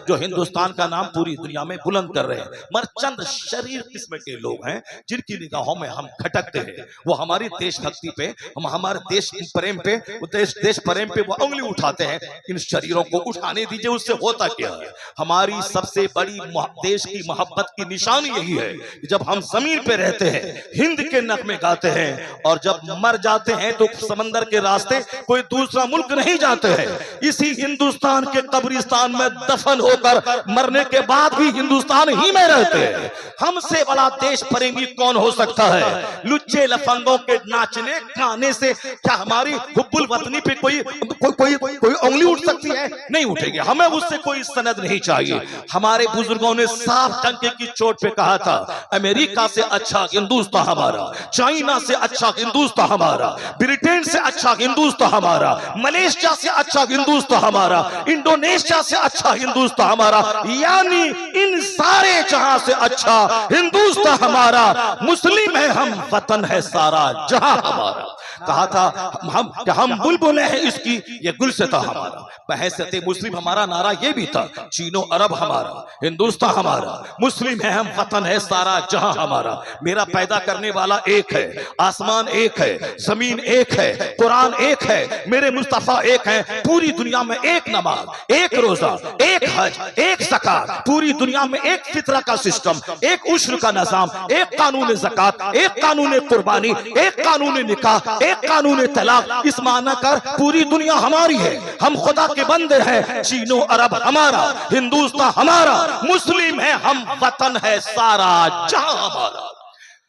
जो हिंदुस्तान का नाम पूरी दुनिया में बुलंद कर रहे हैं, मगर चंद शरीर किस्म के लोग हैं जिनकी निगाहों में हम खटकते हैं। वो हमारी देशभक्ति पे, हम हमारे देश प्रेम पे, देश प्रेम पे वो उंगली उठाते हैं। इन शरीरों को उठाने दीजिए, उससे होता क्या है? हमारी सबसे बड़ी देश की मोहब्बत की निशानी यही है कि जब हम जमीन पे रहते हैं हिंद के नगमे गाते हैं, और जब मर जाते हैं तो समंदर के रास्ते कोई दूसरा मुल्क नहीं जाते हैं। इसी हिंदुस्तान के कब्रिस्तान में दफन होकर मरने के बाद भी हिंदुस्तान ही में रहते हैं। हमसे बड़ा देश प्रेमी कौन हो सकता है? लुच्चे लफंगों के नाचने गाने से क्या हमारी हुब्बुल वतनी पे कोई उंगली उठ सकती है? नहीं उठेगी। हमें उससे कोई सनद नहीं चाहिए। हमारे बुजुर्गों ने साफ टंके की चोट पे कहा था, अमेरिका से अच्छा हिंदुस्तान हमारा, चाइना से अच्छा हिंदुस्तान हमारा, ब्रिटेन से अच्छा हिंदुस्तान हमारा, मलेशिया से अच्छा हिंदुस्तान हमारा, इंडोनेशिया से अच्छा हिंदुस्तान हमारा, यानी इन सारे जहां से अच्छा हिंदुस्तान हमारा। मुस्लिम है हम, वतन है सारा जहां हमारा। कहा था हम बुलबुल हैं इसकी, ये गुलसिता हमारा। बहैसियत मुस्लिम हमारा नारा ये भी था, चीनो अरब हमारा, हिंदुस्तान हमारा, मुस्लिम है हम, वतन है सारा जहां हमारा। मेरा पैदा करने वाला एक है, आसमान एक है, जमीन एक है, कुरान एक है, मेरे मुस्तफा एक है। पूरी दुनिया में एक नमाज, एक रोजा, एक हज, एक ज़कात, पूरी दुनिया में एक फितरा का सिस्टम, एक उश्र का निजाम, एक कानून ज़कात, एक कानून कुर्बानी, एक कानून निकाह, एक कानून तलाक। इस माना कर पूरी दुनिया हमारी है, हम खुदा के बंदे हैं। चीनो अरब हमारा, हिंदुस्तान हमारा, मुस्लिम है हम, वतन है सारा जहां हमारा।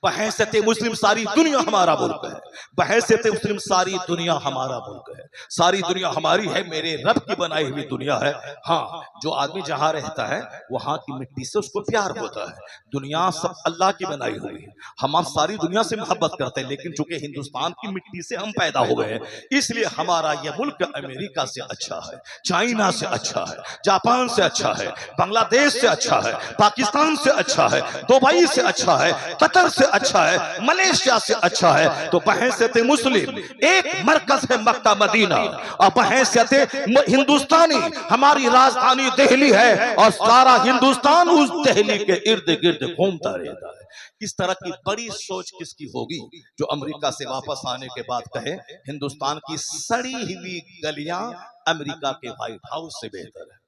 बहैसियत मुस्लिम सारी दुनिया हमारा मुल्क है, बहैसियत मुस्लिम सारी दुनिया हमारा मुल्क है, सारी दुनिया हमारी है, मेरे रब की बनाई हुई दुनिया है। हाँ, जो आदमी जहां रहता है वहां की मिट्टी से उसको प्यार होता है। दुनिया सब अल्लाह की बनाई हुई है, हम सारी दुनिया से मोहब्बत करते हैं, लेकिन चूंकि हिंदुस्तान की मिट्टी से हम पैदा हुए हैं, इसलिए हमारा यह मुल्क अमेरिका से अच्छा है, चाइना से अच्छा है, जापान से अच्छा है, बांग्लादेश से अच्छा है, पाकिस्तान से अच्छा है, दुबई से अच्छा है, कतर से अच्छा है, मलेशिया से अच्छा है। तो बहैसियत मुस्लिम एक मरकज है मक्का मदीना, और बहैसियत हिंदुस्तानी हमारी राजधानी दिल्ली है, और सारा हिंदुस्तान उस दिल्ली के इर्द गिर्द घूमता रहता है। इस तरह की बड़ी सोच किसकी होगी जो अमेरिका से वापस आने के बाद कहे हिंदुस्तान की सड़ी हुई गलियां अमेरिका के व्हाइट हाउस से बेहतर है,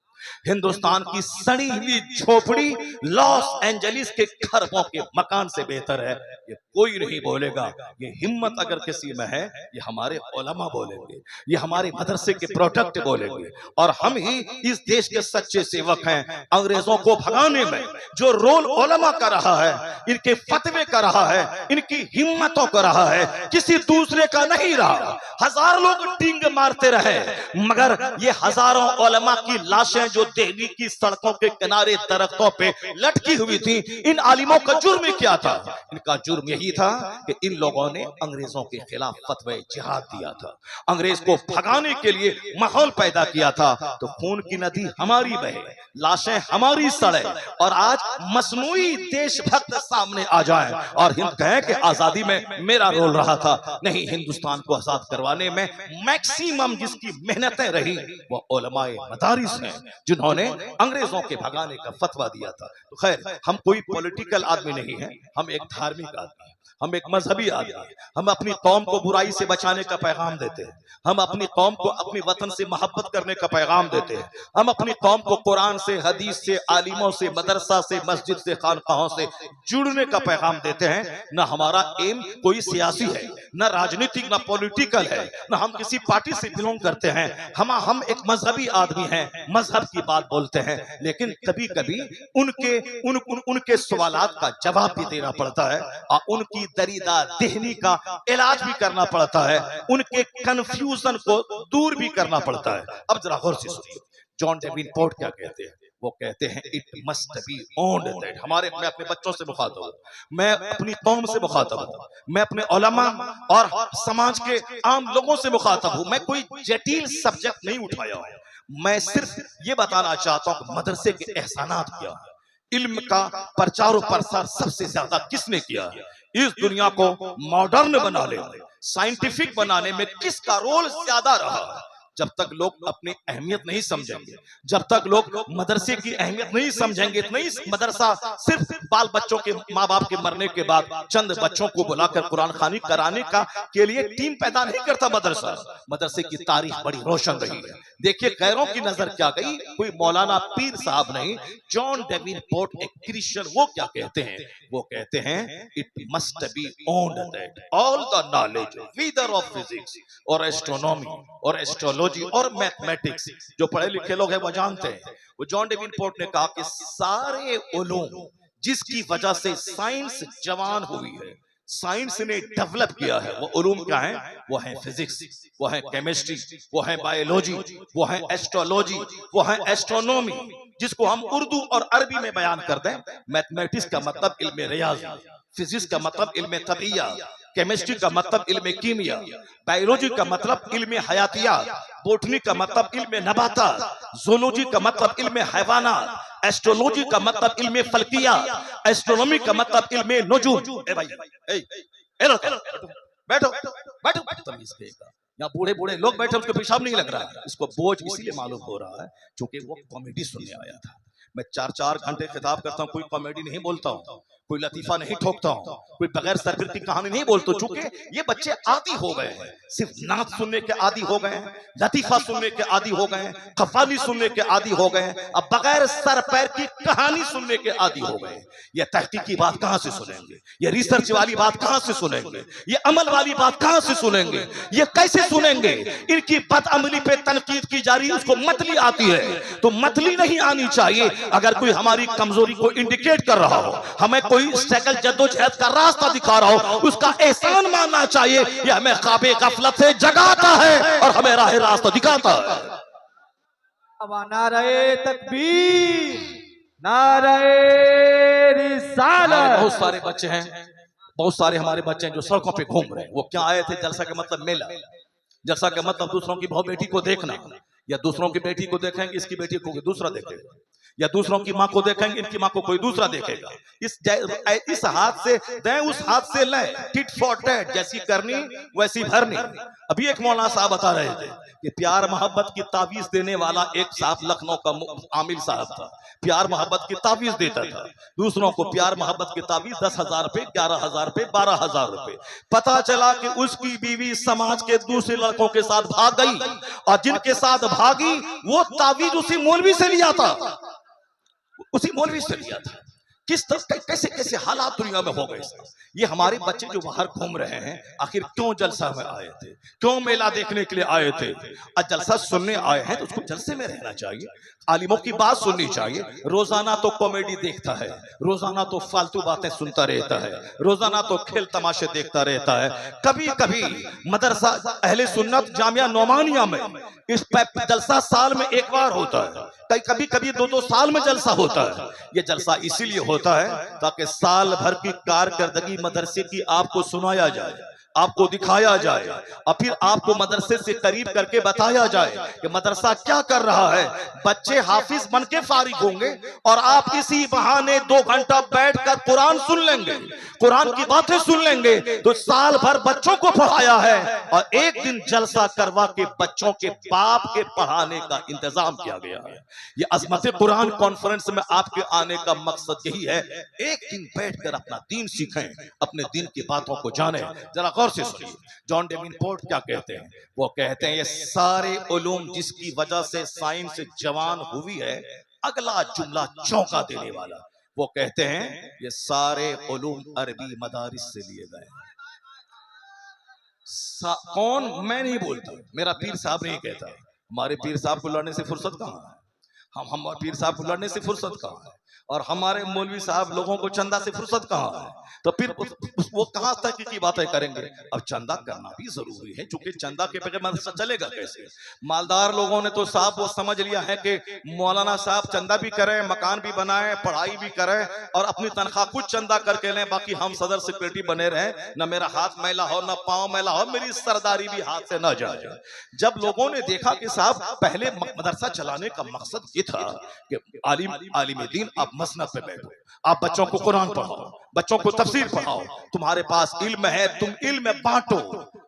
हिंदुस्तान की सड़ी हुई झोपड़ी लॉस एंजलिस के खरबों के मकान से बेहतर है। ये कोई नहीं बोलेगा। ये हिम्मत अगर किसी में है, ये हमारे उलमा बोलेंगे, ये हमारे मदरसे के प्रोडक्ट बोलेंगे, और हम ही इस देश के सच्चे सेवक हैं। अंग्रेजों को भगाने में जो रोल उलमा का रहा है, इनके फतवे का रहा है, इनकी हिम्मतों का रहा है, किसी दूसरे का नहीं रहा। हजार लोग टींग मारते रहे, मगर ये हजारों उलमा की लाशें जो दिल्ली की सड़कों के किनारे दरख्तों पे लटकी हुई थी, इन आलिमों का जुर्म क्या था? इनका जुर्म यही था कि इन लोगों ने अंग्रेजों के खिलाफ फतवा जिहाद दिया था, अंग्रेज को भगाने के लिए माहौल पैदा किया था। तो खून की नदी हमारी बहे, लाशें हमारी सड़े, और आज मसनूई देशभक्त सामने आ जाए और हिंद कहे कि आजादी में मेरा रोल रहा था। नहीं, हिंदुस्तान को आजाद करवाने में मैक्सिमम जिसकी मेहनतें रही वो उलमाए मदारिस हैं, जिन्होंने अंग्रेजों के भगाने का फतवा दिया था। तो खैर, हम कोई पॉलिटिकल आदमी नहीं है, हम एक धार्मिक आदमी, हम एक मजहबी आदमी, हम अपनी कौम को बुराई से बचाने का पैगाम देते हैं, हम अपनी कौम को अपनी वतन से मोहब्बत करने का पैगाम देते हैं, हम अपनी कौम को कुरान से, हदीस से, आलिमों से, मदरसा से, मस्जिद से, खानकाहों से जुड़ने का पैगाम देते हैं। न हमारा एम कोई सियासी है, न राजनीतिक, न पॉलिटिकल है, न हम किसी पार्टी से बिलोंग करते हैं। हम एक मजहबी आदमी हैं, मजहब की बात बोलते हैं, लेकिन कभी कभी उनके सवालात का जवाब भी देना पड़ता है, और उनकी दरीदा देहनी का इलाज भी करना पड़ता है, उनके कंफ्यूजन को दूर भी करना पड़ता है। अब जरा गौर से सुनिए, जॉन डेवनपोर्ट क्या कहते हैं? वो कहते हैं it must be owned that. मैं अपने बच्चों से मुखातब हूं, मैं अपनी कौम से मुखातब हूं, मैं अपने उलमा और समाज के आम लोगों से मुखातब हूं। मैं कोई जटिल सब्जेक्ट नहीं उठाया हूं, मैं सिर्फ ये बताना चाहता हूं कि मदरसे के एहसानात क्या है, इल्म का प्रचार और प्रसार सबसे ज्यादा किसने किया है, इस दुनिया को मॉडर्न बनाने में, साइंटिफिक बनाने में किसका रोल ज्यादा रहा है? जब तक लोग अपनी अहमियत नहीं समझेंगे, जब तक लोग मदरसे की अहमियत नहीं समझेंगे, नहीं मदरसा सिर्फ बाल बच्चों के माँ बाप के मरने के बाद चंद बच्चों को बुलाकर कुरान खानी कराने का के लिए टीम पैदा नहीं करता मदरसा। मदरसे की तारीख बड़ी रोशन रही है। देखिए गैरों की नजर क्या गई, कोई मौलाना पीर साहब नहीं, जॉन डेविनपोर्ट एक क्रिश्चियन, वो क्या कहते हैं, वो कहते हैं it must be owned that all the knowledge whether of physics और एस्ट्रोनॉमी और एस्ट्रोलॉजी और मैथमेटिक्स, जो पढ़े लिखे लोग हैं वो जानते हैं। वो जॉन डेविनपोर्ट ने कहा कि सारे उलूम जिसकी वजह से साइंस जवान हुई है, साइंस ने डेवलप किया है, वो उलूम क्या है, वो है फिजिक्स, वो है केमिस्ट्री, वो है बायोलॉजी, वो है एस्ट्रोलॉजी, वो है एस्ट्रोनॉमी, जिसको हम उर्दू और अरबी में बयान करते हैं। मैथमेटिक्स का मतलब इल्म रियाज़ी, फिजिक्स का मतलब इल्म तबिया, केमिस्ट्री का मतलब इल्म कीमिया, बायोलॉजी का मतलब इल्म हयातियात, बोटनी का मतलब इल्म नबातात, ज़ूलॉजी का मतलब इल्म हैवानात, एस्ट्रोलॉजी का मतलब इल्म फल्किया, एस्ट्रोनॉमी का मतलब इल्म नुजूम। ए भाई बैठो बैठो तमीज़ से, यहाँ बूढ़े बूढ़े लोग बैठे, उसको पेशाब नहीं लग रहा है, इसको बोझ इसीलिए मालूम हो रहा है क्योंकि वो कॉमेडी सुनने आया था। मैं 4-4 घंटे खिताब करता हूँ, कोई कॉमेडी नहीं बोलता हूँ, कोई लतीफा नहीं ठोकता हूँ, कोई बगैर सरफिर की कहानी नहीं बोलता, चूंकि ये बच्चे आदी हो गए हैं, सिर्फ नात सुनने के आदी हो गए हैं, लतीफा सुनने के आदी हो गए हैं, कव्वाली सुनने के आदी हो गए हैं, अब बगैर सर पैर की कहानी सुनने के आदी हो गए। ये तहकीकी बात कहाँ से सुनेंगे, ये रिसर्च वाली बात कहाँ से सुनेंगे, ये अमल वाली बात कहाँ से सुनेंगे, ये कैसे सुनेंगे। इनकी बदअमली पे तनकीद की जा रही है, उसको मतली आती है, तो मतली नहीं आनी चाहिए। अगर कोई हमारी कमजोरी को इंडिकेट कर रहा हो, हमें कोई स्ट्रगल जद्दोजहद का रास्ता दिखा रहा हो, उसका एहसान मानना चाहिए। यह हमें ख्वाबे गफलत से जगाता है और हमें राह रास्ता दिखाता है। नारे तकबीर, नारे रिसालत। बहुत सारे बच्चे हैं, बहुत सारे हमारे बच्चे हैं जो सड़कों पे घूम रहे हैं। वो क्या आए थे, जलसा का मतलब मेला, जलसा का मतलब दूसरों की बहु बेटी को देखना, या दूसरों की बेटी को देखेंगे, इसकी बेटी को दूसरा देखेगा, या दूसरों की माँ को देखेंगे, इनकी माँ को कोई दूसरा देखेगा। इस हाथ से दें, उस हाथ से लें, टिट फॉर टैट, जैसी करनी वैसी भरनी। अभी एक मौलाना साहब बता रहे थे कि प्यार मोहब्बत की ताबीज देने वाला एक साहब लखनऊ का आमिर साहब था, प्यार मोहब्बत की ताबीज देता था दूसरों को, प्यार मोहब्बत की ताबीज 10,000 रुपए, 11,000 रुपए, 12,000 रुपए। पता चला कि उसकी बीवी समाज के दूसरे लड़कों के साथ भाग गई, और जिनके साथ भागी वो ताबीज उसी मौलवी से लिया था, उसी मौलवी से लिया था। किस तरह कैसे कैसे हालात दुनिया में हो गए। ये हमारे बच्चे जो बाहर घूम रहे हैं, आखिर क्यों जलसा में आए थे, क्यों मेला देखने के लिए आए थे? और जलसा सुनने आए हैं तो उसको जलसे में रहना चाहिए, आलिमों की बात सुननी चाहिए। रोजाना तो कॉमेडी देखता है, रोजाना तो फालतू बातें सुनता रहता है, रोजाना तो खेल तमाशे देखता रहता है। कभी कभी मदरसा अहले सुन्नत जामिया नौमानिया में इस जलसा साल में एक बार होता है, कभी कभी 2-2 साल में जलसा होता है। ये जलसा इसीलिए होता है ताकि साल भर की कारकर्दगी मदरसे की आपको सुनाया जाए, आपको दिखाया जाए, और फिर आपको मदरसे से करीब करके बताया जाए कि मदरसा क्या कर रहा है। बच्चे हाफिज बन के फारिग होंगे और आप इसी बहाने 2 घंटा बैठकर कुरान सुन लेंगे, कुरान की बातें सुन लेंगे। तो साल भर बच्चों को पढ़ाया है और एक दिन जलसा करवा के बच्चों के बाप के पढ़ाने का इंतजाम किया गया है। ये अजमत कुरान कॉन्फ्रेंस में आपके आने का मकसद यही है, एक दिन बैठकर अपना दीन सीखें, अपने दीन की बातों को जानें। जरा गौर से सुनिए जॉन डेविनपोर्ट क्या कहते हैं। वो कहते हैं ये सारे उलूम जिसकी वजह से साइंस जवान हुई है, अगला जुमला चौंका देने वाला। वो कहते हैं ये सारे उलूम अरबी मदारिस से लिए गए। कौन? मैं नहीं बोलता, मेरा पीर साहब नहीं कहता। हमारे पीर साहब को लड़ने से फुर्सत कहाँ है, हम पीर साहब को लड़ने से फुर्सत कहाँ है, और हमारे मौलवी साहब लोगों को चंदा से फुर्सत कहाँ है। तो फिर वो कहाँ तक की बातें करेंगे। अब चंदा करना भी जरूरी है, क्योंकि चंदा के बगैर मदरसा चलेगा कैसे। मालदार लोगों ने तो साहब वो समझ लिया है कि मौलाना साहब चंदा भी करें, मकान भी बनाएं, पढ़ाई भी करें और अपनी तनख्वाह कुछ चंदा करके लें, बाकी हम सदर सेक्रेटरी बने रहें, न मेरा हाथ मैला हो न पाँव मैला हो, मेरी सरदारी भी हाथ से न जाए। जब लोगों ने देखा कि साहब पहले मदरसा चलाने का मकसद ये था कि आलिम दीन आप मसनद पे बैठो, आप बच्चों को कुरान पढ़ाओ, बच्चों को तफसीर पढ़ाओ, तुम्हारे पास इल्म है तुम इल्म बांटो,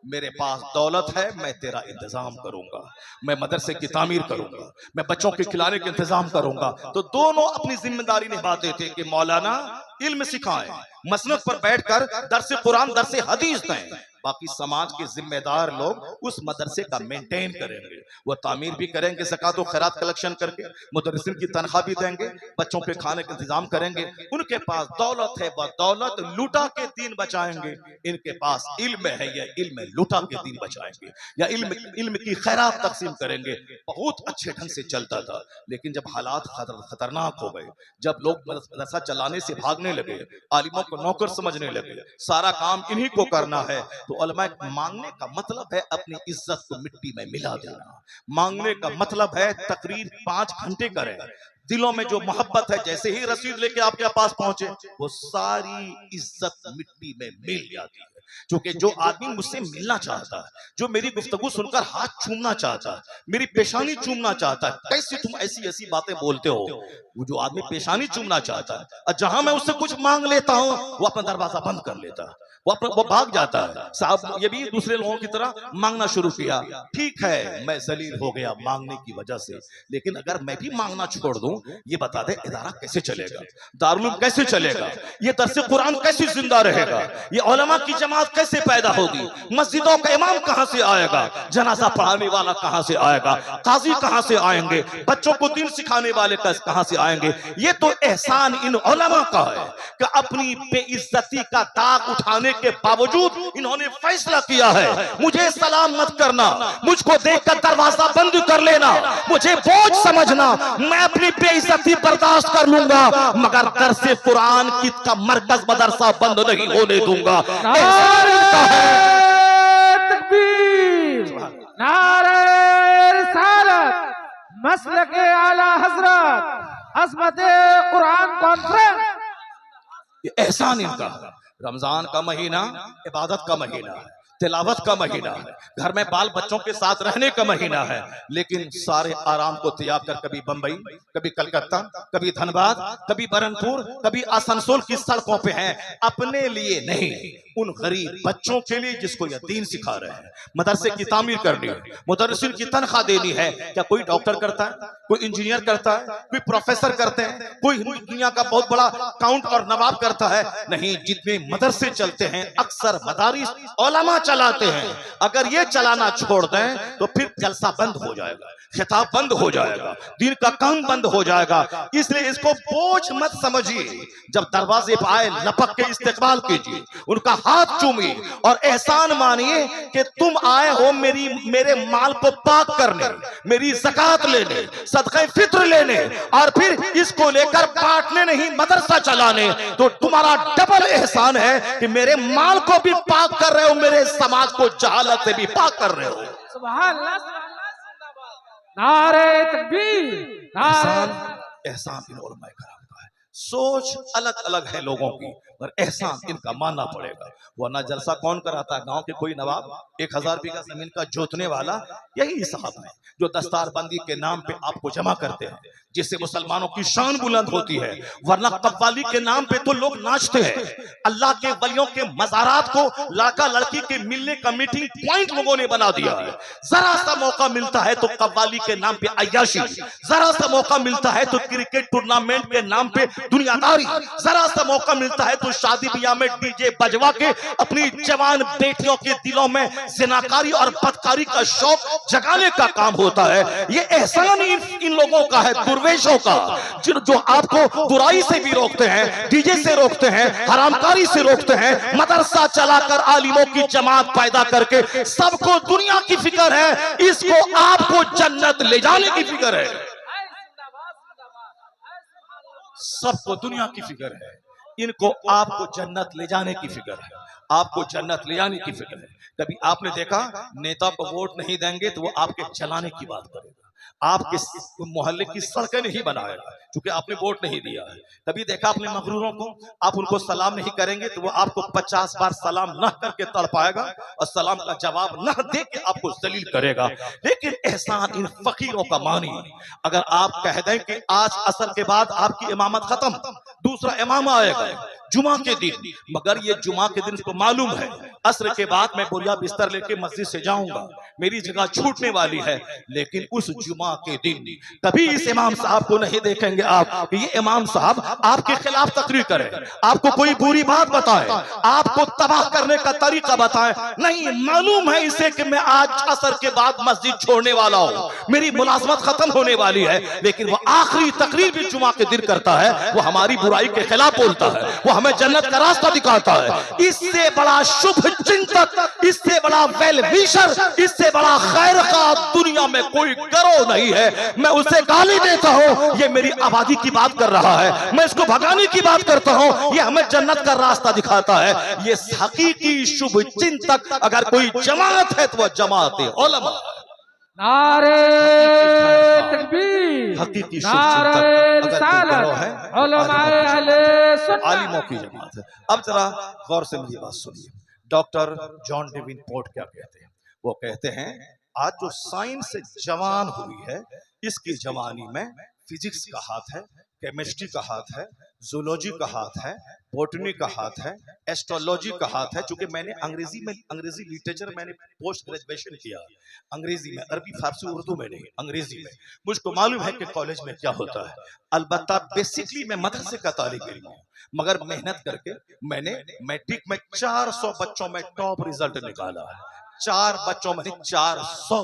मेरे पास दौलत है, मैं तेरा इंतजाम करूंगा, मैं मदरसे की तामीर करूंगा, मैं बच्चों के खिलाने का इंतजाम करूंगा। तो दोनों अपनी जिम्मेदारी निभाते थे कि मौलाना इल्म सिखाएं, मसनद पर बैठकर दरसे कुरान दरसे हदीस दें, बाकी समाज के जिम्मेदार लोग उस मदरसे का मेंटेन करेंगे, वो तामीर भी करेंगे, ज़कात और खैरात कलेक्शन करके मुदर्रिसिन की तनख्वाह भी देंगे, बच्चों के खाने का इंतजाम करेंगे। उनके पास दौलत है, वह दौलत लुटा के दीन बचाएंगे। इनके पास इल्म है, यह इल्म लुटा के दीन बचाएंगे, या इल्म की खैरात तकसीम करेंगे। बहुत अच्छे ढंग से चलता था। लेकिन जब हालात खतरनाक हो गए, जब लोग मदरसा चलाने से भागने लगे, आलिमों को नौकर समझने लगे, सारा काम इन्हीं को करना है, तो उलमा मांगने का मतलब है अपनी इज्जत को मिट्टी में मिला देना। मांगने का मतलब है तकरीर 5 घंटे करें, दिलों में जो मोहब्बत है, जैसे ही रसीद लेके आपके पास पहुंचे वो सारी इज्जत मिट्टी में मिल जाती है। क्योंकि जो आदमी मुझसे मिलना चाहता है, जो मेरी गुफ्तगू सुनकर हाथ चूमना चाहता है, मेरी पेशानी चूमना चाहता है, कैसे तुम ऐसी ऐसी बातें बोलते हो, वो जो आदमी पेशानी चूमना चाहता है और जहां मैं उससे कुछ मांग लेता हूं वो अपना दरवाजा बंद कर लेता है, वो भाग जाता है। साहब ये भी दूसरे लोगों की तरह मांगना शुरू किया। ठीक है, मैं जलील हो गया मांगने की वजह से, लेकिन अगर मैं भी मांगना छोड़ दूं, ये बता दे इदारा कैसे चलेगा, दारुल उलूम कैसे चलेगा, ये दरसे कुरान कैसे जिंदा रहेगा, ये उलमा की जमात कैसे पैदा होगी, मस्जिदों का इमाम कहां से आएगा, जनाजा पढ़ाने वाला कहां से आएगा, काजी कहां से आएंगे, बच्चों को दीन सिखाने वाले कहां से आएंगे। ये तो एहसान इन उलमा का है कि अपनी बेइज्जती का दाग उठाने के बावजूद इन्होंने फैसला किया है, मुझे सलाम मत करना, मुझको देखकर दरवाजा बंद कर लेना, मुझे बोझ समझना, मैं अपनी बेइज्जती बर्दाश्त कर लूंगा, मगर दरसे कुरान की का मरकज मदरसा बंद नहीं होने दूंगा। तकबीर, नारे रिसालत, मसलके आला हजरत, अज़मत कुरान कॉन्फ्रेंस। ये एहसान इनका है। रमजान का महीना इबादत का महीना है, तिलावत का महीना है, घर में बाल बच्चों के साथ रहने का महीना है, लेकिन सारे आराम को त्याग कर कभी बंबई, कभी कलकत्ता, कभी धनबाद, कभी बरनपुर, कभी आसनसोल की सड़कों पे हैं, अपने लिए नहीं, उन गरीब बच्चों के लिए जिसको यह दीन सिखा रहे हैं। मदरसे की तामीर करनी है, मुदर्रिसिन की तनख्वाह देनी है। क्या कोई डॉक्टर करता है, कोई इंजीनियर करता है, कोई प्रोफेसर करते हैं, कोई दुनिया का बहुत बड़ा काउंट और नवाब करता है? नहीं, जितने मदरसे चलते हैं अक्सर मदारिस उलमा चलाते हैं। अगर ये चलाना छोड़ दें तो फिर जलसा बंद हो जाएगा, खिताब बंद हो जाएगा, दीन का काम बंद हो जाएगा। इसलिए इसको बोझ मत समझिए, जब दरवाजे पर आए लपक के इस्तकबाल कीजिए, उनका हाथ चूमिए और एहसान मानिए कि तुम आए हो मेरे माल को पाक करने, मेरी ज़कात लेने, सदक़े फित्र लेने और फिर इसको लेकर बांटने नहीं, मदरसा चलाने। तो तुम्हारा डबल एहसान है कि मेरे माल को भी पाक कर रहे हो, मेरे समाज को जहालत से भी पाक कर रहे हो। सुभान अल्लाह, नारे तकबीर, एहसान इन उलमा कराम का है। सोच अलग अलग है लोगों की, पर एहसान इनका मानना पड़ेगा। वरना जलसा कौन कराता है? गांव के कोई नवाब, 1000 बीघा जमीन का जोतने वाला, यही साहब है जो दस्तारबंदी के नाम पे आपको जमा करते हैं, जिससे मुसलमानों की शान बुलंद होती है। वरना कव्वाली के नाम पे तो लोग नाचते हैं। अल्लाह के वलियों के मज़ारात को लड़का लड़की के मिलने का मीटिंग पॉइंट लोगों ने बना दिया है। जरा सा मौका मिलता है तो कव्वाली के नाम पे अय्याशी, जरा सा मौका मिलता है तो क्रिकेट टूर्नामेंट के नाम पे दुनियादारी, जरा सा मौका मिलता है तो शादी ब्याह में डीजे बजवा के अपनी जवान बेटियों के दिलों में ज़िनाकारी और बदकारी का शौक जगाने का काम होता है। ये एहसान इन लोगों का है, दुर्वेशों का, जो आपको बुराई से भी रोकते हैं, डीजे से रोकते हैं, हरामकारी से रोकते हैं, मदरसा चलाकर आलिमों की जमात पैदा करके सबको दुनिया की फिक्र है, इसको आपको जन्नत ले जाने की फिक्र है। सबको दुनिया की फिक्र है, इनको आपको जन्नत ले जाने की फिक्र है, आपको जन्नत ले जाने की फिक्र है। कभी आपने देखा नेता को वोट नहीं देंगे तो वो आपके चलाने की बात करेगा, आपके मोहल्ले की सड़कें नहीं बनाएगा क्योंकि आपने वोट नहीं दिया है। कभी देखा अपने मगरूरों को, आप उनको सलाम नहीं करेंगे तो वो आपको 50 बार सलाम न करके तड़पाएगा और सलाम का जवाब न दे के आपको जलील करेगा। लेकिन एहसान इन फकीरों का मानिए, अगर आप कह दें कि आज असर के बाद आपकी इमामत खत्म, दूसरा इमाम आएगा, जुमा के दिन, मगर ये जुमा के दिन उसको मालूम है असर के बाद मैं बोरिया बिस्तर लेके मस्जिद से जाऊंगा, मेरी जगह छूटने वाली है। लेकिन उस जुमा के दिन कभी इस इमाम साहब को नहीं देखेंगे आप कि ये इमाम साहब आपके खिलाफ तकरीर करे, आपको कोई बुरी बात बताए, आपको तबाह करने का तरीका बताए। नहीं, मालूम है इसे कि मैं आज असर के बाद मस्जिद छोड़ने वाला हूं, मेरी मुलाजमत खत्म होने वाली है। लेकिन वो आखिरी तकरीर भी जुमा के दिन करता है, वो हमारी बुराई के खिलाफ बोलता है, वो हमें जन्नत का रास्ता दिखाता है। इससे बड़ा शुभ चिंतक, इससे बड़ा वेल विशर, इससे बड़ा खैर का दुनिया में कोई करो नहीं है। मैं उसे गाली देता हूं, ये मेरी आबादी की बात कर रहा है, मैं इसको भगाने की बात करता हूं, ये हमें जन्नत का रास्ता दिखाता है। ये हकीकी शुभ चिंतक अगर कोई जमात है तो वह जमात उलमा। नारे तकबीर, हकीकी नारे रिसालत, उलमाए अहले सुन्नत, आलिमों की जमात है। अब जरा गौर से मेरी बात सुनिए, डॉक्टर जॉन डेवनपोर्ट क्या कहते हैं? वो कहते हैं आज जो साइंस जवान हुई है, इसकी जवानी में फिजिक्स का हाथ है, केमिस्ट्री का हाथ है, जूलॉजी का हाथ है, बॉटनी का हाथ है, एस्ट्रोलॉजी का हाथ है। चूंकि मैंने अंग्रेजी लिटरेचर मैंने पोस्ट ग्रेजुएशन किया अंग्रेजी में, अरबी फारसी उर्दू में नहीं, अंग्रेजी में। मुझको मालूम है कि कॉलेज में क्या होता है। अलबत्ता बेसिकली मैं मदरसे का तालिब इल्म हूं, मगर मेहनत करके मैंने मैट्रिक में 400 बच्चों में टॉप रिजल्ट निकाला है। 400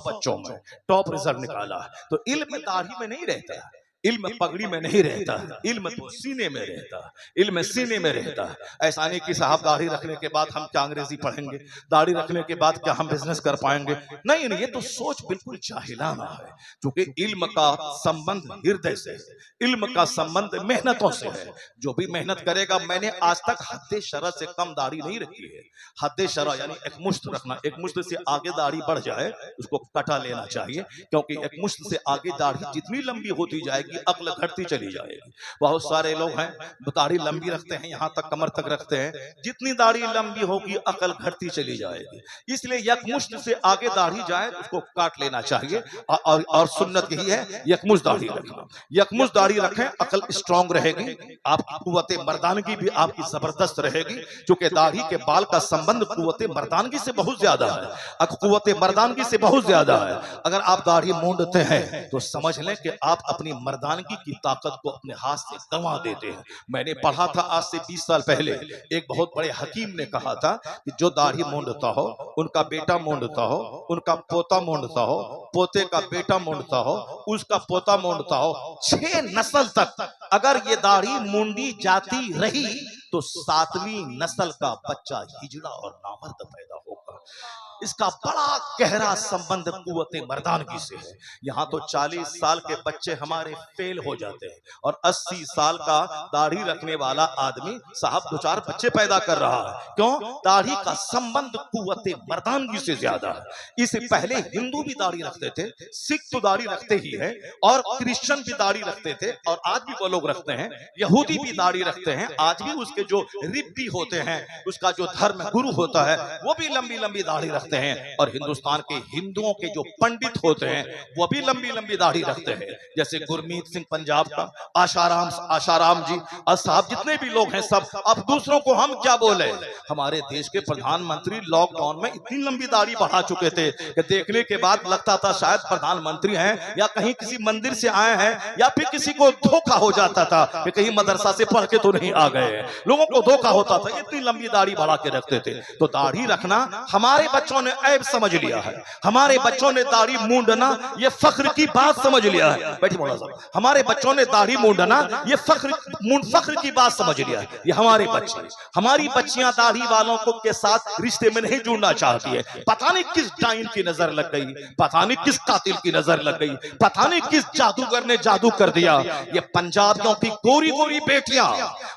बच्चों में टॉप रिजल्ट निकाला है। तो इल्म दाढ़ी में नहीं रहता है, इल्म पगड़ी में नहीं रहता, इल्म तो सीने में रहता, इल्म सीने में रहता। ऐसा नहीं कि साहब दाढ़ी रखने के बाद हम क्या अंग्रेजी पढ़ेंगे, दाढ़ी रखने के बाद क्या हम बिजनेस कर पाएंगे। नहीं, ये तो सोच बिल्कुल जाहिलाना है। क्योंकि इल्म का संबंध हृदय से है, इल्म का संबंध मेहनतों से है। जो भी मेहनत करेगा, मैंने आज तक हद्दे शरअ से कम दाढ़ी नहीं रखी है। हद्दे शरअ यानी एक मुश्त रखना, एक मुश्त से आगे दाढ़ी बढ़ जाए उसको कटा लेना चाहिए, क्योंकि एक मुश्त से आगे दाढ़ी जितनी लंबी होती जाएगी अक्ल घटती चली जाएगी। बहुत सारे लोग हैं दाढ़ी लंबी रखते हैं, यहां तक कमर तक रखते हैं, जितनी दाढ़ी लंबी होगी अक्ल घटती चली जाएगी। इसलिए यकमुश्त से आगे दाढ़ी जाए उसको काट लेना चाहिए। और सुन्नत यही है यकमुश्त दाढ़ी रखना। यकमुश्त दाढ़ी रखें, अक्ल स्ट्रांग रहेगी, आपकी कुव्वते मर्दानगी भी आपकी जबरदस्त रहेगी। क्योंकि दाढ़ी के बाल का संबंध कुव्वते मर्दानगी से बहुत ज्यादा है, कुव्वते मर्दानगी से बहुत ज्यादा है। अगर आप दाढ़ी मूंढते हैं तो समझ लें कि आप अपनी मर्दानगी की ताकत को अपने हाथ से गंवा देते हैं। मैंने पढ़ा था आज से 20 साल पहले, एक बहुत बड़े हकीम ने कहा था कि जो दाढ़ी मूंढता हो, उनका बेटा मूंढता हो, उनका पोता मूंढता हो, पोते का बेटा मूंढता हो, उसका पोता मूंढता हो, 6 नस्ल तक अगर ये दाढ़ी मूंढी जाती रही तो 7वीं नस्ल का बच्चा हिजड़ा और नामर्द पैदा होगा। इसका बड़ा गहरा संबंध कुव्वते मर्दानगी से है। यहाँ तो 40 साल के बच्चे हमारे फेल हो जाते हैं और 80 साल का दाढ़ी रखने वाला आदमी साहब 2-4 बच्चे पैदा कर रहा है। क्यों? दाढ़ी का संबंध कुव्वते मर्दानगी से ज्यादा है। इससे पहले हिंदू भी दाढ़ी रखते थे, सिख तो दाढ़ी रखते ही है, और क्रिश्चियन भी दाढ़ी रखते थे, और आज भी वो लोग रखते हैं। यहूदी भी दाढ़ी रखते हैं, आज भी उसके जो रिब्बी होते हैं, उसका जो धर्म गुरु होता है, वो भी लंबी लंबी दाढ़ी रखते हैं। और हिंदुस्तान के हिंदुओं के जो पंडित होते हैं वो भी लंबी लंबी दाढ़ी रखते हैं। जैसे गुरमीत सिंह पंजाब का, आशाराम जी, और साहब जितने भी लोग हैं सब। अब दूसरों को हम क्या बोले? हमारे देश के प्रधानमंत्री लॉकडाउन में इतनी लंबी दाढ़ी बढ़ा चुके थे कि देखने के बाद लगता था शायद प्रधानमंत्री हैं या कहीं किसी मंदिर से आए हैं, या फिर किसी को धोखा हो जाता था कि कहीं मदरसा से पढ़ के तो नहीं आ गए। लोगों को धोखा होता था, इतनी लंबी दाढ़ी बढ़ा के रखते थे। तो दाढ़ी रखना हमारे बच्चों ने ऐब समझ लिया है, हमारे बच्चों ने दाढ़ी मूंढना ये फख्र की बात समझ लिया है। बैठिए मौलाना साहब, हमारे बच्चों ने दाढ़ी मूंढना ये फख्र की बात समझ लिया है। ये हमारे बच्चे, हमारी बच्चियां दाढ़ी वालों को के साथ रिश्ते में नहीं जुड़ना चाहती है। पता नहीं किस डाइन की नजर लग गई, पता नहीं किस कातिल की नजर लग गई, पता नहीं किस जादूगर ने जादू कर दिया। ये पंजाबियों की गोरी गोरी बेटियां,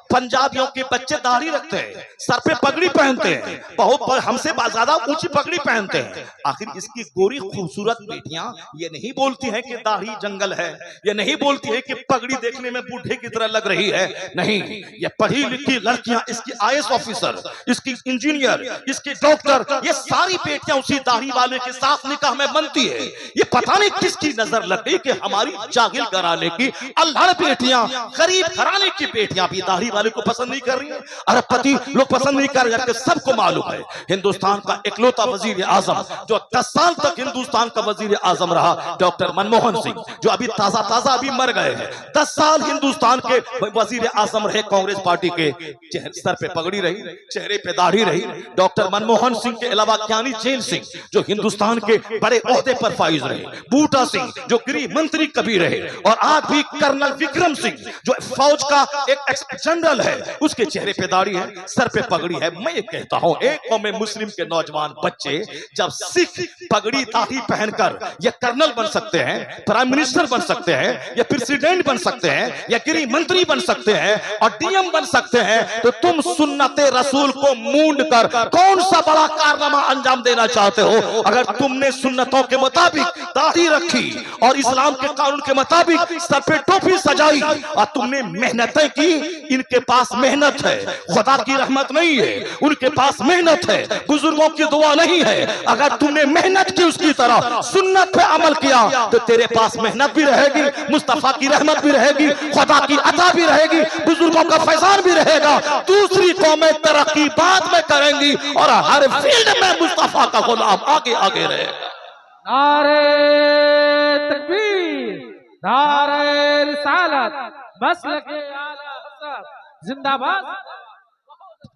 पंजाबियों के बच्चे दाढ़ी रखते हैं, सर पे पगड़ी पहनते हैं, बहुत हमसे ज्यादा ऊंची पगड़ी पहनते हैं। आखिर इसकी गोरी खूबसूरत बेटियां ये नहीं बोलती हैं कि दाढ़ी जंगल है, ये नहीं बोलती है कि पगड़ी देखने में बूढ़े की तरह लग रही है। नहीं, ये पढ़ी लिखी लड़कियां, इसकी IAS ऑफिसर, इसकी इंजीनियर, इसकी डॉक्टर, ये सारी बेटियां उसी दाढ़ी वाले के साथ निकाह में बनती है। ये पता नहीं किसकी नजर लग गई कि हमारी जागिल घराने की अल्हड़ बेटियां, गरीब घराने की बेटियां भी दाढ़ी वाले को पसंद नहीं कर रही है, अरबपति लोग पसंद नहीं कर रहे, जबकि सबको मालूम है हिंदुस्तान का इकलौता वजीर आजम जो 10 साल तक हिंदुस्तान का वजीर आजम रहा, डॉक्टर मनमोहन सिंह, जो अभी ताजा अभी मर गए हैं। 10 साल हिंदुस्तान के वजीर आजम रहे, कांग्रेस पार्टी के, सर पे पगड़ी रही, चेहरे पे दाढ़ी रही। डॉक्टर मनमोहन सिंह के अलावा ज्ञानी जैन सिंह जो हिंदुस्तान के बड़े ओहदे पर फाइज रहे, बूटा सिंह जो गृह मंत्री कभी रहे, और आज भी कर्नल विक्रम सिंह जो फौज का एक जनरल है, उसके चेहरे पे दाढ़ी है, सर पे पगड़ी है। मैं ये कहता हूं, एक कौम मुस्लिम के नौजवान बच्चे जब सिख पगड़ी दाढ़ी पहनकर ये कर्नल बन सकते हैं, प्राइम मिनिस्टर बन सकते हैं, या प्रेसिडेंट बन सकते हैं, या गृह मंत्री बन सकते हैं, और डीएम बन सकते हैं, तो तुम सुन्नते रसूल को मूंड कर कौन सा बड़ा कारनामा अंजाम देना चाहते हो? अगर तुमने सुन्नतों के मुताबिक दाढ़ी रखी और इस्लाम के कानून के मुताबिक सर पे टोपी सजाई और तुमने मेहनतें की, इनके पास मेहनत है, खुदा की रहमत नहीं है, उनके पास मेहनत है, बुजुर्गों की दुआ नहीं है। अगर तुमने मेहनत की उसकी तरह सुन्नत पे अमल किया तो तेरे पास मेहनत भी रहेगी, मुस्तफा की रहमत भी रहेगी, खुदा की अता भी रहेगी, बुजुर्गों का फैजान भी रहेगा। दूसरी कौमें तरक्की बाद में करेंगी और हर फील्ड में मुस्तफा का गुलाम आगे आगे रहेगा। नारे तकबीर, नारे रिसालत, मसलके आला हज़रत जिंदाबाद।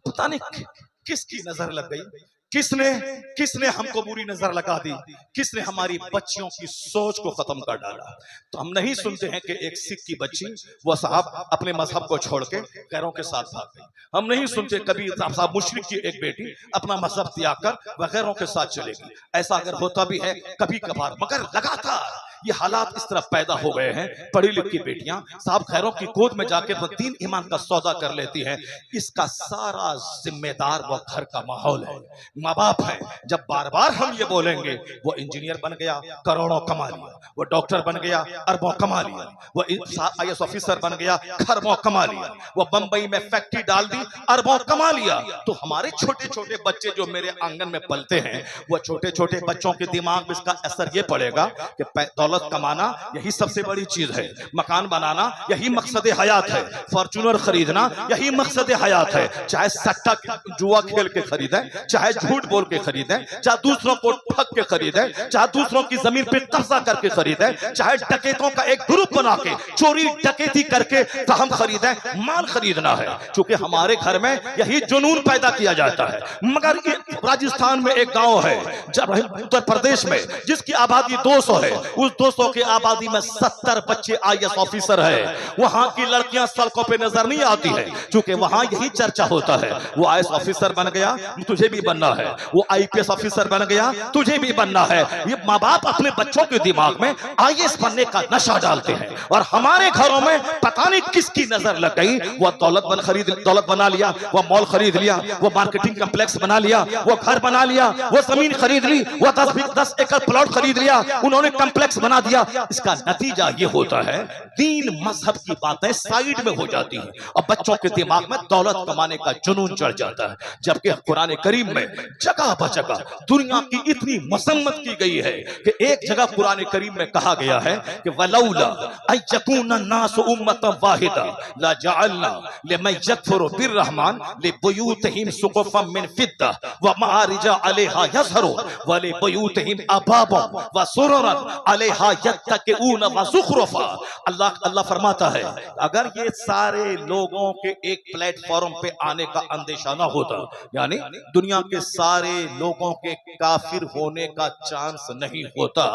पता नहीं किसकी नजर लग गई, किसने हमको बुरी नजर लगा दी, किसने हमारी बच्चियों की सोच को खत्म कर डाला। तो हम नहीं सुनते हैं कि एक सिख की बच्ची वो साहब अपने मजहब को छोड़ के गैरों के साथ भाग गई। हम नहीं सुनते कभी साहब मुशरिक की एक बेटी अपना मजहब त्याग कर वगैरों के साथ चलेगी। ऐसा अगर होता भी है कभी कभार, मगर लगातार ये हालात इस तरह पैदा हो गए हैं, पढ़ी लिखी बेटियां साहब खैरों की गोद में जाके वो दीन ईमान का सौदा कर लेती हैं। इसका सारा जिम्मेदार वो घर का माहौल है, माँ बाप है। जब बार बार हम ये बोलेंगे वो इंजीनियर बन गया करोड़ों कमा लिया, वो डॉक्टर बन गया अरबों कमा लिया, वो IAS ऑफिसर बन गया खरबों कमा लिया, वो बंबई में फैक्ट्री डाल दी अरबों कमा लिया, तो हमारे छोटे छोटे बच्चे जो मेरे आंगन में पलते हैं, वो छोटे छोटे बच्चों के दिमाग में इसका असर ये पड़ेगा कि दौलत कमाना यही सबसे बड़ी चीज है, मकान बनाना यही मकसद हयात है, फॉर्च्यूनर खरीदना यही मकसद हयात है। चाहे सट्टा जुआ खेल के खरीदें, चाहे झूठ बोल के खरीदें, चाहे दूसरों को ठग के खरीदें, चाहे दूसरों की जमीन पे कब्जा करके खरीदें, चाहे डकैतों का एक ग्रुप बना के चोरी डकैती करके हम खरीदें, माल खरीदना है। क्योंकि हमारे घर में यही जुनून पैदा किया जाता है। मगर राजस्थान में एक गांव है, जब उत्तर प्रदेश में, जिसकी आबादी 200 है, उस 200 की आबादी में 70 बच्चे IAS ऑफिसर है। वहां की लड़कियां सड़कों पे नजर नहीं आती है, क्योंकि वहां यही चर्चा होता है, वो IAS ऑफिसर बन गया तुझे भी बनना है, वो IPS ऑफिसर बन गया तुझे भी बनना है। ये माँ बाप अपने बच्चों के दिमाग में IAS बनने का नशा डालते हैं, और हमारे घरों में पता नहीं किसकी नजर लग गई, वो दौलत बना लिया, वो मॉल खरीद लिया, वो मार्केटिंग कम्प्लेक्स बना लिया, वो घर बना लिया, वो जमीन खरीद ली, वो 10 एकड़ प्लॉट खरीद लिया, उन्होंने कम्प्लेक्स बना दिया। इसका नतीजा ये होता है दीन मजहब की बातें साइड में हो जाती हैं और बच्चों के दिमाग में दौलत कमाने का जुनून चढ़ जाता है। जबकि कुरान करीम में जगह बजगह दुनिया की इतनी मसम्मत की गई है कि एक जगह कुरान करीम में कहा गया है कि वलौला अयकुन अन्नास उम्मतन वाहिदा ला जअलना लिमन यकफुरु बिर्रहमान लिबुयूतिहिम सुक़ुफन मिन फिद्दा व मआरिजा अलैहा यज़हरू व लिबुयूतिहिम अबाबन व सुररन अलैहा यत्तक़ून व ज़ुख़रुफ़ा। अल्लाह फरमाता है अगर ये सारे लोगों के एक प्लेटफॉर्म पे आने का अंदेशा ना होता, यानी दुनिया के सारे लोगों के काफिर होने का चांस नहीं होता,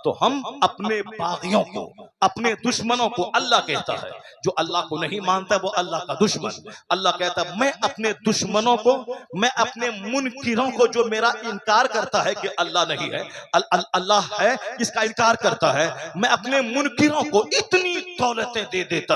तो हम अपने बागियों को, अपने दुश्मनों को, अल्लाह कहता है जो अल्लाह को नहीं मानता वो अल्लाह का दुश्मन, अल्लाह कहता है मैं अपने दुश्मनों को, मैं अपने मुनकिरों को, जो मेरा इनकार करता है कि अल्लाह नहीं है, अल्लाह है इसका इनकार करता है, मैं अपने मुनकिरों को इतनी दौलतें दे देता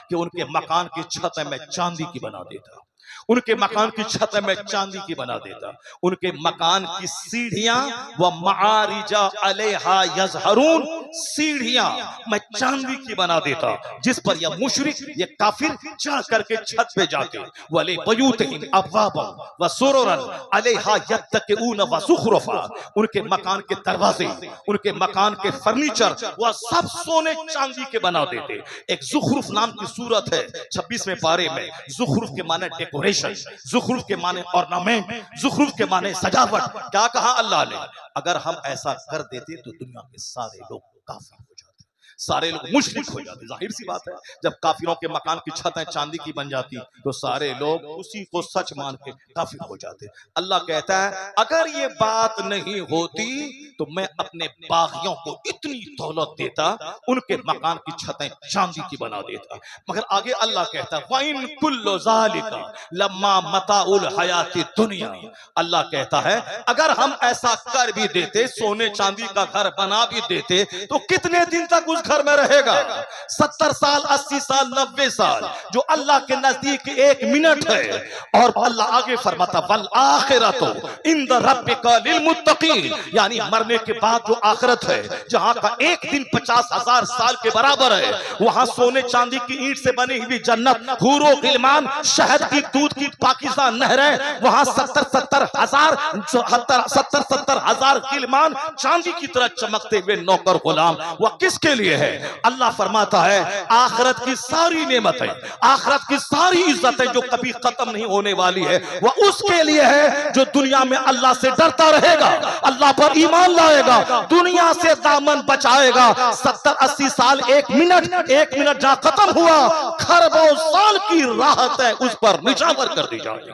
कि उनके मकान की छत में चांदी की बना देता, उनके मकान की छत मैं चांदी की बना देता, उनके मकान की सीढ़ियां व मारिजा अलैहा यज़हरून, सीढ़ियां मैं चांदी की बना देता जिस पर यह मुशरिक, ये काफिर चढ़ करके छत पे जाते। वले बयूतिहिम अबवाबा व सुरुरन अलैहा यत्तकिऊन व ज़ुखरुफा, उनके मकान के दरवाजे, उनके मकान के फर्नीचर वह सब सोने चांदी के बना देते। एक ज़ुखरुफ नाम की सूरत है 26वें पारे में। ज़ुखरुफ के माने डेकोरेशन, ज़ुखरुफ के माने ऑर्नामेंट, ज़ुखरुफ के माने सजावट। क्या कहा अल्लाह ने? अगर हम ऐसा कर देते तो दुनिया के सारे लोग काफिर हो जाते, सारे लोग मुशरिक हो जाते। जाहिर सी बात है, जब काफिरों के मकान की छतें चांदी की बन जाती तो सारे लोग उसी को सच मान के काफिर हो जाते। अल्लाह कहता है अगर ये बात नहीं होती तो मैं अपने बागियों को इतनी दौलत देता, उनके मकान की छतें चांदी की बना देता। मगर आगे अल्लाह कहता है वइन कुल्लु ज़ालिका लम्मा मताउल हयाती दुनिया, अल्लाह कहता है अगर हम ऐसा कर भी देते, सोने चांदी का घर बना भी देते, तो कितने दिन तक उस घर में रहेगा? 70 साल, 80 साल, 90 साल, जो अल्लाह के नजदीक 1 मिनट है। और अल्लाह आगे फरमाता वल आखिरतु इंद रब्बिका लिल मुत्तकीन, यानी मरने के बाद जो आखिरत है, जहां का एक दिन 50,000 साल के बराबर है, वहां सोने चांदी की ईंट से बनी हुई जन्नत, हूरो गिलमान, शहद की दूध की पाकीज़ा नहरें, वहां 70-70 हजार गिलमान चांदी की तरह चमकते हुए नौकर गुलाम। वह किसके लिए है? अल्लाह फरमाता है आखिरत की सारी नेमतें, आखिरत की सारी इज्जतें जो कभी खत्म नहीं होने वाली है, वह उसके लिए है जो दुनिया में अल्लाह से डरता रहेगा, अल्लाह पर ईमान लाएगा, दुनिया से दामन बचाएगा। 70-80 साल, 1 मिनट जहां खत्म हुआ, खरबों साल की राहत है उस पर निछावर कर दी जाएगी।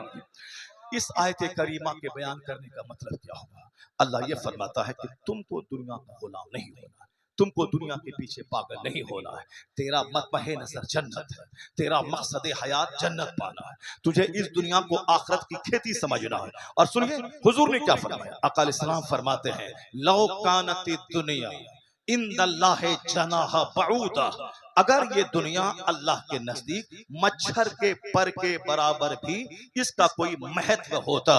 इस आयत करीमा के बयान करने का मतलब क्या होगा? अल्लाह ये फरमाता है कि तुमको दुनिया का गुलाम नहीं होना, तुमको दुनिया के पीछे पागल नहीं होना है। तेरा मतमहे नजर जन्नत है, तेरा मकसद हयात जन्नत पाना है, तुझे इस दुनिया को आखिरत की खेती समझना है। और सुनिए हुजूर ने क्या फरमाया, आका अलैहिस्सलाम फरमाते हैं लौ कानत दुनिया इंदल्लाहि जनाह बऊदा, अगर ये दुनिया अल्लाह के नजदीक मच्छर के पर के बराबर भी इसका कोई महत्व होता,